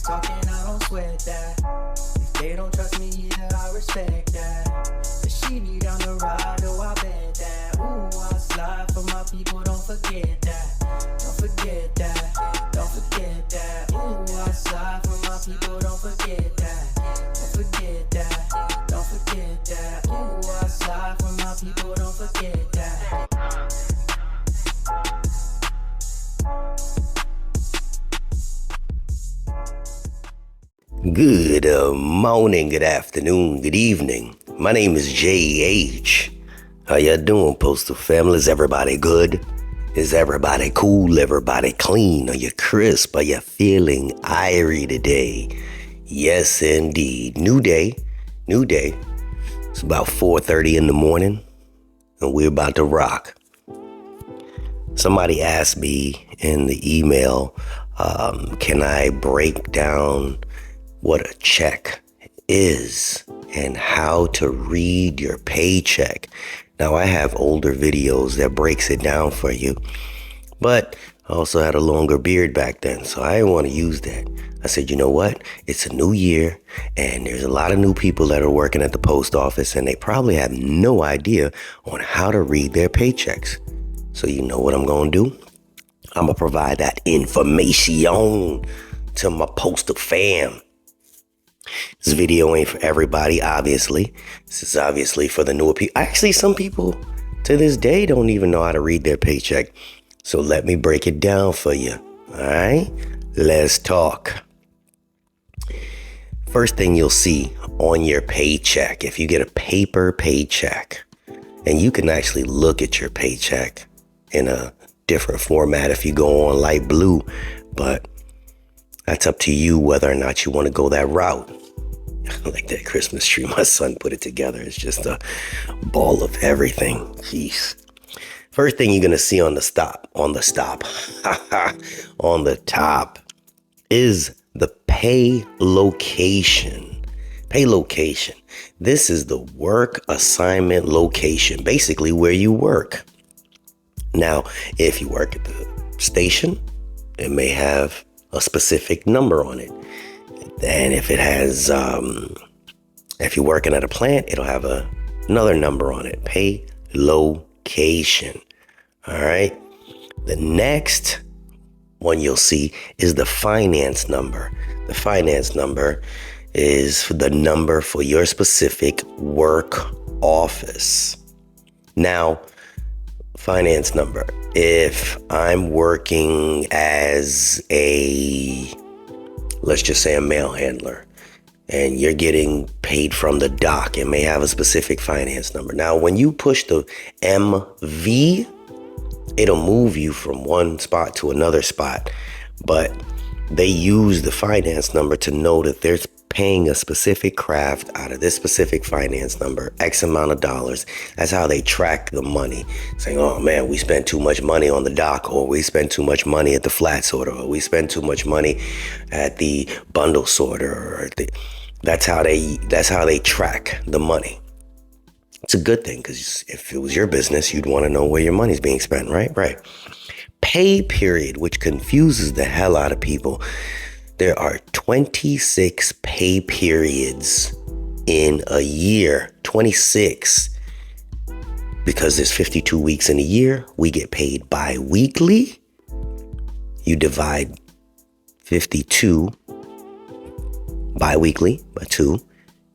talking, I don't sweat that. If they don't trust me either, I respect that. Does she need down the ride? Oh, I bet that. Ooh, I slide for my people, don't forget that. Don't forget that. Don't forget that. Ooh, I slide for my people, don't forget that. Don't forget that. Don't forget that. Ooh, I slide for my people, don't forget that. Good morning, good afternoon, good evening. My name is JH. How ya doing, Postal family? Is everybody good? Is everybody cool? Everybody clean? Are you crisp? Are you feeling irie today? Yes, indeed. New day. It's about 4:30 in the morning, and we're about to rock. Somebody asked me in the email, can I break down what a check is and how to read your paycheck? Now, I have older videos that breaks it down for you, but I also had a longer beard back then, so I didn't want to use that. I said, you know what? It's a new year, and there's a lot of new people that are working at the post office, and they probably have no idea on how to read their paychecks. So you know what I'm going to do? I'm going to provide that information to my postal fam. This video ain't for everybody, obviously. This is obviously for the newer people. Actually, some people to this day don't even know how to read their paycheck. So let me break it down for you. All right, let's talk. First thing you'll see on your paycheck, if you get a paper paycheck, and you can actually look at your paycheck in a different format if you go on light blue, but that's up to you whether or not you want to go that route. I like that Christmas tree. My son put it together. It's just a ball of everything. Jeez. First thing you're going to see on the top is the pay location. Pay location. This is the work assignment location, basically where you work. Now, if you work at the station, it may have a specific number on it. And if it has, if you're working at a plant, it'll have another number on it. Pay location. All right. The next one you'll see is the finance number. The finance number is the number for your specific work office. Now, finance number. If I'm working as let's just say a mail handler, and you're getting paid from the dock, it may have a specific finance number. Now, when you push the MV, it'll move you from one spot to another spot, but they use the finance number to know that there's paying a specific craft out of this specific finance number, X amount of dollars. That's how they track the money, saying, oh man, we spent too much money on the dock, or we spent too much money at the flat sorter, or we spent too much money at the bundle sorter. That's how they track the money. It's a good thing, because if it was your business, you'd want to know where your money's being spent, right? Right. Pay period, which confuses the hell out of people. There are 26 pay periods in a year. 26. Because there's 52 weeks in a year, we get paid bi-weekly. You divide 52 bi-weekly by 2.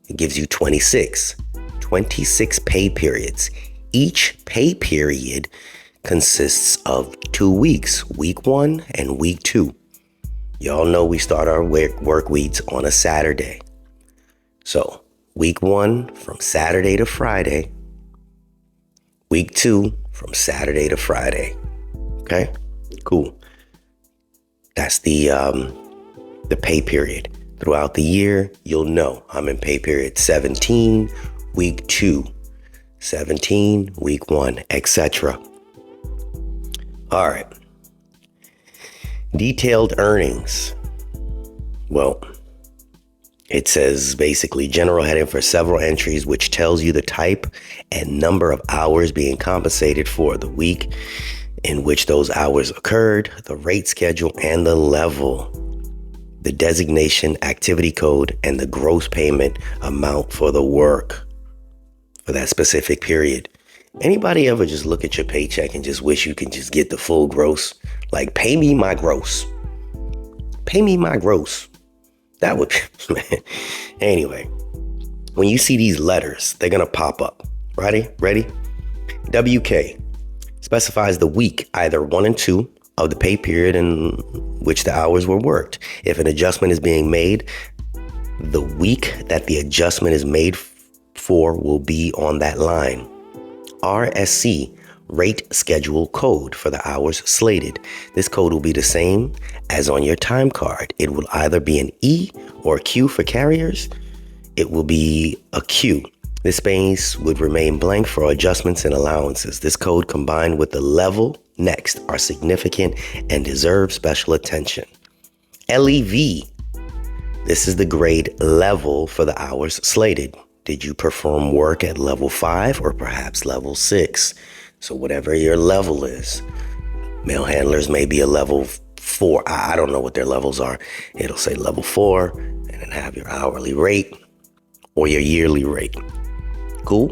It gives you 26. 26 pay periods. Each pay period consists of 2 weeks, week 1 and week 2. Y'all know we start our work weeks on a Saturday. So week 1 from Saturday to Friday. Week 2 from Saturday to Friday. Okay, cool. That's the pay period. Throughout the year, you'll know I'm in pay period 17, week 2, 17, week 1, etc. All right. Detailed earnings. Well, it says basically general heading for several entries, which tells you the type and number of hours being compensated for, the week in which those hours occurred, the rate schedule, and the level. the designation activity code, and the gross payment amount for the work for that specific period. Anybody ever just look at your paycheck and just wish you could just get the full gross? Like, pay me my gross. Pay me my gross. That would, man. Anyway, when you see these letters, they're going to pop up. Ready? WK specifies the week, either 1 and 2 of the pay period in which the hours were worked. If an adjustment is being made, the week that the adjustment is made for will be on that line. RSC, rate schedule code for the hours slated. This code will be the same as on your time card. It will either be an E or a Q for carriers. It will be a Q. This space would remain blank for adjustments and allowances. This code combined with the level next are significant and deserve special attention. LEV. This is the grade level for the hours slated. Did you perform work at level 5 or perhaps level 6? So whatever your level is, mail handlers may be a level 4. I don't know what their levels are. It'll say level 4 and then have your hourly rate or your yearly rate. Cool?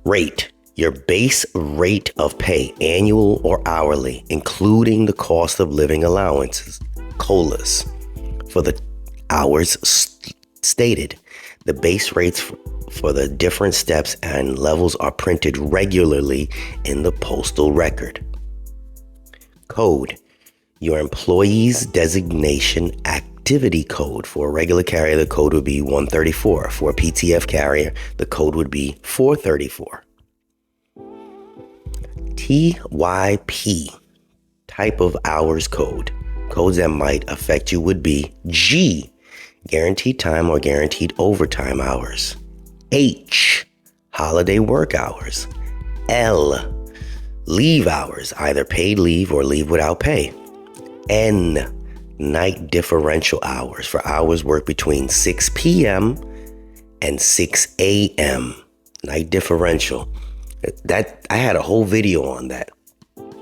Rate. Your base rate of pay, annual or hourly, including the cost of living allowances, COLAs, for the hours stated. The base rates for the different steps and levels are printed regularly in the postal record. Code. Your employee's designation activity code. For a regular carrier, the code would be 134. For a PTF carrier, the code would be 434. TYP, type of hours code. Codes that might affect you would be G, guaranteed time or guaranteed overtime hours. H, holiday work hours. L, leave hours, either paid leave or leave without pay. N, night differential hours, for hours worked between 6 p.m. and 6 a.m. Night differential. That I had a whole video on that.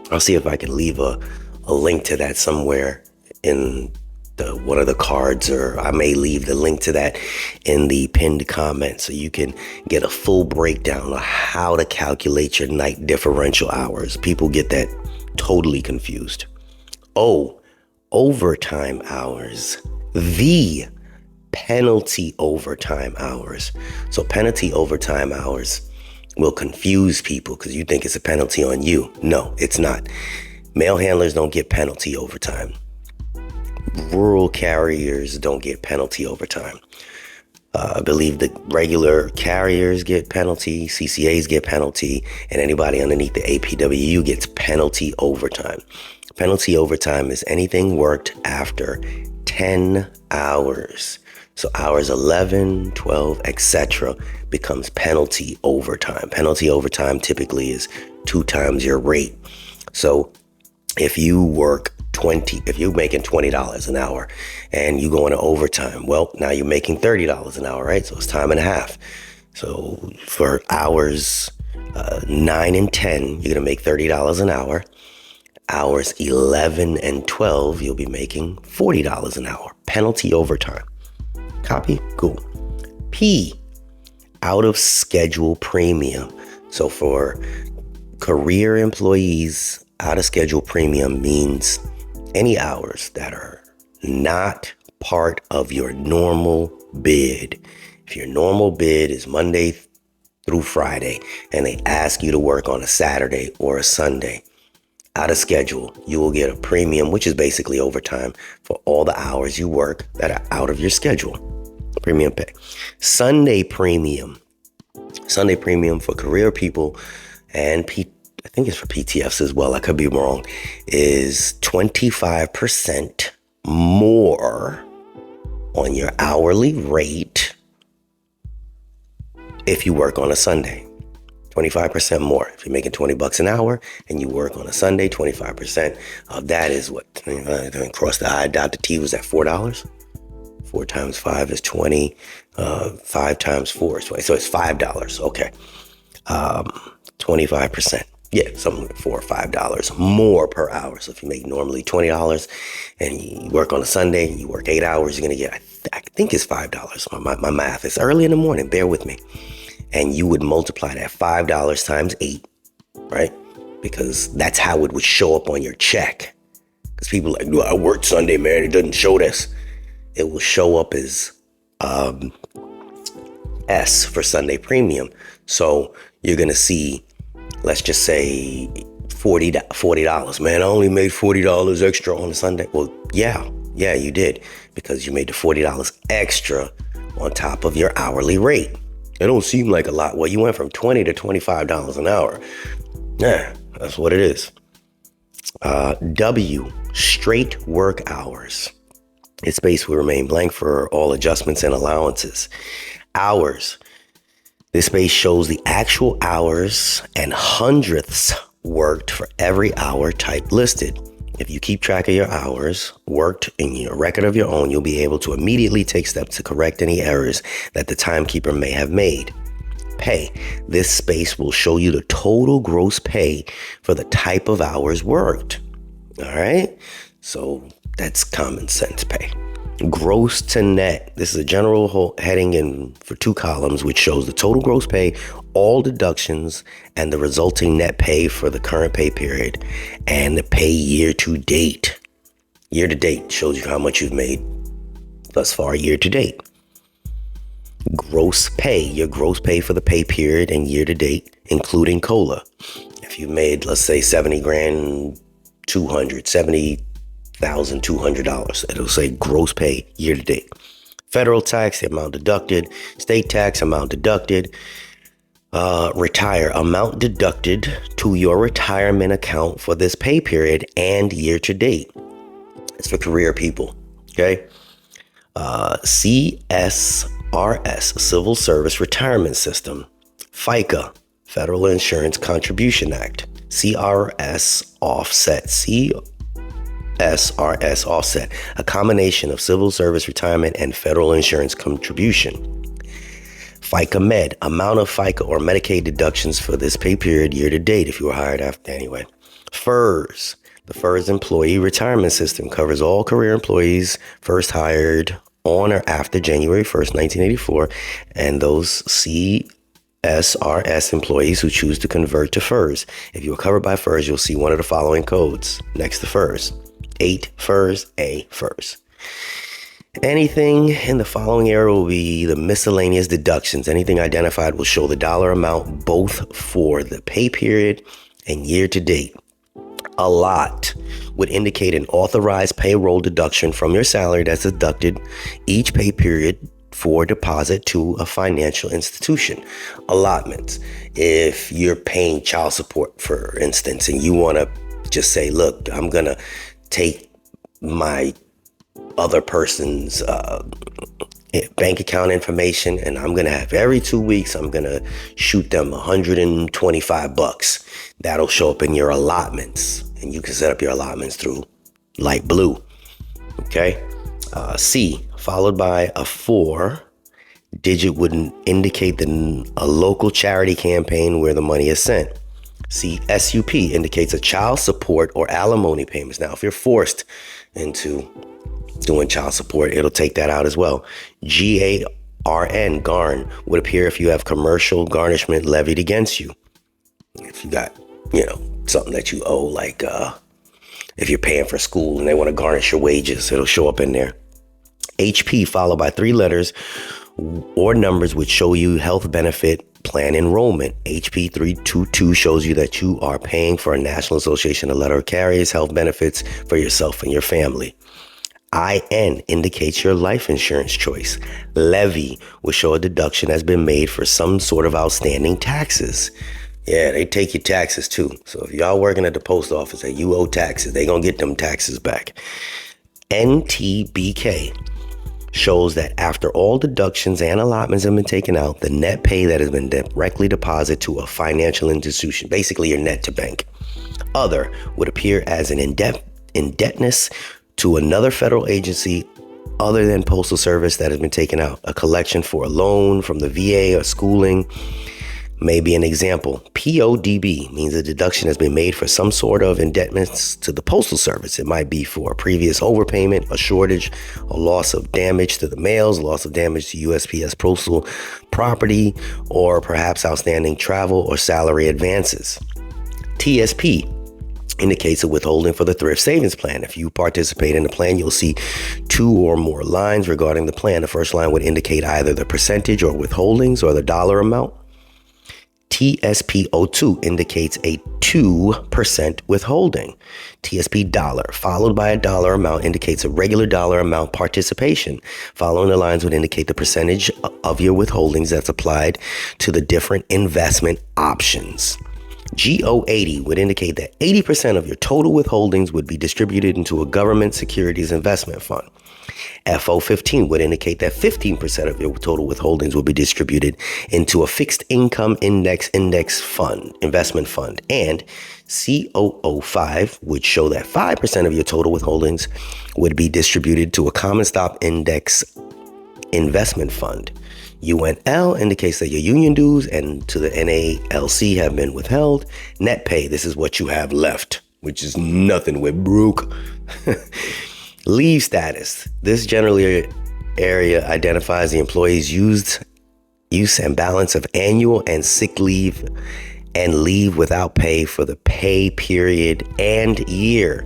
I'll see if I can leave a link to that somewhere in one of the cards, or I may leave the link to that in the pinned comment so you can get a full breakdown of how to calculate your night differential hours. People get that totally confused. O, overtime hours. V, penalty overtime hours. So penalty overtime hours will confuse people because you think it's a penalty on you. No, it's not. Mail handlers don't get penalty overtime. Rural carriers don't get penalty overtime. I believe the regular carriers get penalty, CCAs get penalty, and anybody underneath the APWU gets penalty overtime. Penalty overtime is anything worked after 10 hours. So hours 11, 12, etc. becomes penalty overtime. Penalty overtime typically is 2 times your rate. So if you work if you're making $20 an hour and you go into overtime, well, now you're making $30 an hour, right? So it's time and a half. So for hours 9 and 10, you're going to make $30 an hour. Hours 11 and 12, you'll be making $40 an hour. Penalty overtime. Copy? Cool. P, out of schedule premium. So for career employees, out of schedule premium means any hours that are not part of your normal bid. If your normal bid is Monday through Friday and they ask you to work on a Saturday or a Sunday, out of schedule, you will get a premium, which is basically overtime for all the hours you work that are out of your schedule. Premium pay. Sunday premium for career people and I think it's for PTFs as well, I could be wrong, is 25% more on your hourly rate if you work on a Sunday. 25% more. If you're making $20 an hour and you work on a Sunday, 25% of that is what? Cross the I, dot the T, was that $4? 4 times 5 is 20. 5 times 4 is 20. So it's $5. Okay. 25%. Yeah, something like $4 or $5 more per hour. So if you make normally $20 and you work on a Sunday and you work 8 hours, you're going to get, I think it's $5. My math. It's early in the morning. Bear with me. And you would multiply that $5 times 8, right? Because that's how it would show up on your check. Because people are like, no, I worked Sunday, man. It doesn't show this. It will show up as S for Sunday premium. So you're going to see, let's just say $40. Man, I only made $40 extra on a Sunday. Well, yeah, you did, because you made the $40 extra on top of your hourly rate. It don't seem like a lot. Well, you went from $20 to $25 an hour. Yeah, that's what it is. W, straight work hours. Its space will remain blank for all adjustments and allowances. Hours. This space shows the actual hours and hundredths worked for every hour type listed. If you keep track of your hours worked in your record of your own, you'll be able to immediately take steps to correct any errors that the timekeeper may have made. Pay. This space will show you the total gross pay for the type of hours worked. All right. So that's common sense pay. Gross to net. This is a general heading in for 2 columns, which shows the total gross pay, all deductions, and the resulting net pay for the current pay period, and the pay year to date. Year to date shows you how much you've made thus far year to date. Gross pay, your gross pay for the pay period and year to date, including COLA. If you made, let's say, $70,200, it'll say gross pay year to date. Federal tax, the amount deducted. State tax, amount deducted. Retire, amount deducted to your retirement account for this pay period and year to date. It's for career people. Okay. CSRS, Civil Service Retirement System. FICA, Federal Insurance Contribution Act. CRS offset. SRS offset, a combination of civil service retirement and federal insurance contribution. FICA Med, amount of FICA or Medicaid deductions for this pay period year to date if you were hired after anyway. FERS, the FERS Employee Retirement System covers all career employees first hired on or after January 1st, 1984, and those CSRS employees who choose to convert to FERS. If you are covered by FERS, you'll see one of the following codes next to FERS. 8 FERS, A FERS. Anything in the following area will be the miscellaneous deductions. Anything identified will show the dollar amount both for the pay period and year to date. A lot would indicate an authorized payroll deduction from your salary that's deducted each pay period for deposit to a financial institution. Allotments. If you're paying child support, for instance, and you want to just say, look, I'm going to take my other person's bank account information and I'm going to have every 2 weeks, I'm going to shoot them $125. That'll show up in your allotments, and you can set up your allotments through Light Blue. Okay. C, followed by a 4-digit would indicate a local charity campaign where the money is sent. See, SUP indicates a child support or alimony payments. Now, if you're forced into doing child support, it'll take that out as well. GARN, GARN, would appear if you have commercial garnishment levied against you. If you got, something that you owe, like if you're paying for school and they want to garnish your wages, it'll show up in there. HP, followed by 3 letters or numbers which show you health benefit plan enrollment. HP 322 shows you that you are paying for a National Association of Letter Carriers health benefits for yourself and your family. IN indicates your life insurance choice. Levy will show a deduction has been made for some sort of outstanding taxes. Yeah, they take your taxes too. So if y'all working at the post office and you owe taxes, they gonna get them taxes back. NTBK shows that after all deductions and allotments have been taken out, the net pay that has been directly deposited to a financial institution, basically your net to bank. Other would appear as an indebtedness to another federal agency other than Postal Service that has been taken out. A collection for a loan from the VA or schooling, Maybe an example. PODB means a deduction has been made for some sort of indebtedness to the postal service. It might be for a previous overpayment, a shortage, a loss of damage to the mails, loss of damage to USPS postal property, or perhaps outstanding travel or salary advances. TSP indicates a withholding for the thrift savings plan. If you participate in the plan, you'll see 2 or more lines regarding the plan. The first line would indicate either the percentage or withholdings or the dollar amount. TSP02 indicates a 2% withholding. TSP dollar followed by a dollar amount indicates a regular dollar amount participation. Following the lines would indicate the percentage of your withholdings that's applied to the different investment options. GO80 would indicate that 80% of your total withholdings would be distributed into a government securities investment fund. FO15 would indicate that 15% of your total withholdings will be distributed into a fixed income index fund, investment fund. And COO5 would show that 5% of your total withholdings would be distributed to a common stock index investment fund. UNL indicates that your union dues and to the NALC have been withheld. Net pay, this is what you have left, which is nothing with broke. Leave status. This generally area identifies the employee's use and balance of annual and sick leave and leave without pay for the pay period and year.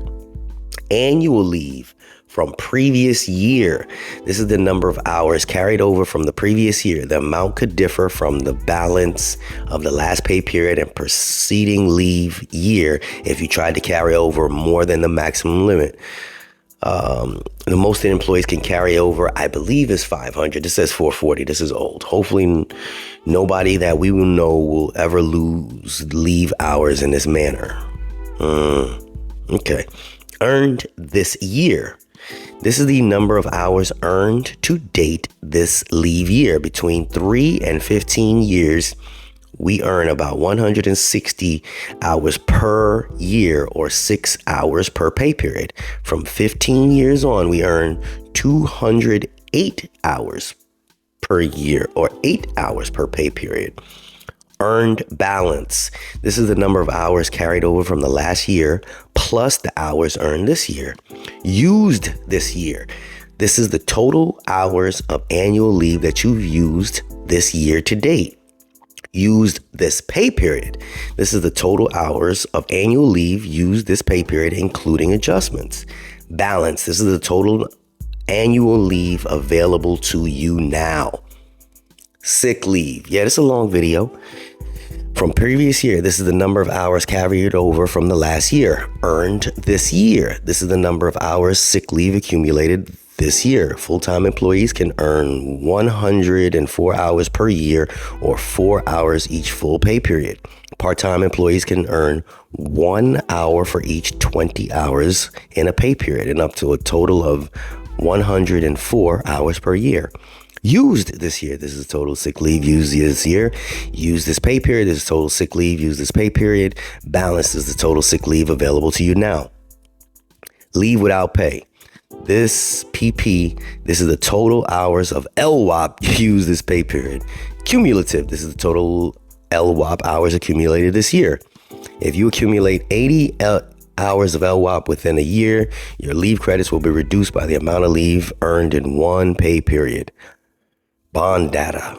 Annual leave from previous year. This is the number of hours carried over from the previous year. The amount could differ from the balance of the last pay period and preceding leave year if you tried to carry over more than the maximum limit. The most that employees can carry over, I believe, is 500. This says 440. This is old. Hopefully nobody that we will know will ever lose leave hours in this manner. Okay. Earned this year. This is the number of hours earned to date this leave year. Between 3 and 15 years, we earn about 160 hours per year or 6 hours per pay period. From 15 years on, we earn 208 hours per year or 8 hours per pay period. Earned balance. This is the number of hours carried over from the last year plus the hours earned this year. Used this year. This is the total hours of annual leave that you've used this year to date. Used this pay period. This is the total hours of annual leave used this pay period, including adjustments. Balance. This is the total annual leave available to you now. Sick leave. Yeah, it's a long video. From previous year, this is the number of hours carried over from the last year. Earned this year. This is the number of hours sick leave accumulated this year. Full-time employees can earn 104 hours per year or 4 hours each full pay period. Part-time employees can earn 1 hour for each 20 hours in a pay period and up to a total of 104 hours per year. Used this year. This is total sick leave used this year. Used this pay period. This is total sick leave used this pay period. Balance is the total sick leave available to you now. Leave without pay. This PP, this is the total hours of LWOP used this pay period. Cumulative, this is the total LWOP hours accumulated this year. If you accumulate 80 hours of LWOP within a year, your leave credits will be reduced by the amount of leave earned in one pay period. Bond data.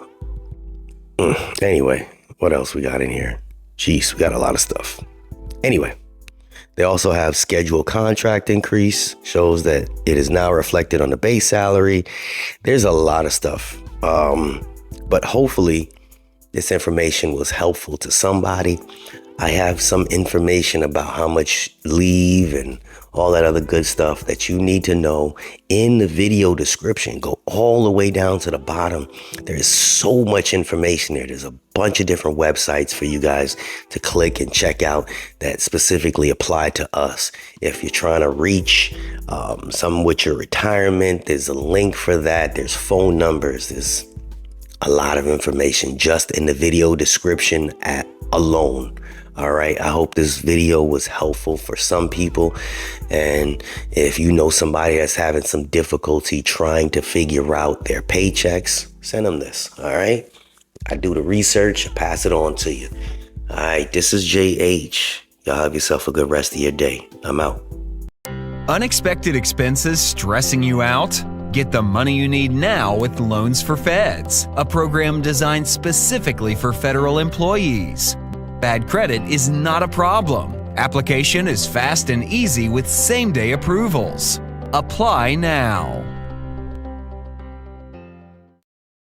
Anyway, what else we got in here? Jeez, we got a lot of stuff. Anyway, they also have scheduled contract increase, shows that it is now reflected on the base salary. There's a lot of stuff. But hopefully this information was helpful to somebody. I have some information about how much leave and all that other good stuff that you need to know in the video description. Go all the way down to the bottom. There is so much information there. There's a bunch of different websites for you guys to click and check out that specifically apply to us. If you're trying to reach some with your retirement, there's a link for that. There's phone numbers. There's a lot of information just in the video description alone. All right. I hope this video was helpful for some people. And if you know somebody that's having some difficulty trying to figure out their paychecks, send them this. All right. I do the research, I pass it on to you. All right, this is JH. Y'all have yourself a good rest of your day. I'm out. Unexpected expenses stressing you out? Get the money you need now with Loans for Feds, a program designed specifically for federal employees. Bad credit is not a problem. Application is fast and easy with same-day approvals. Apply now.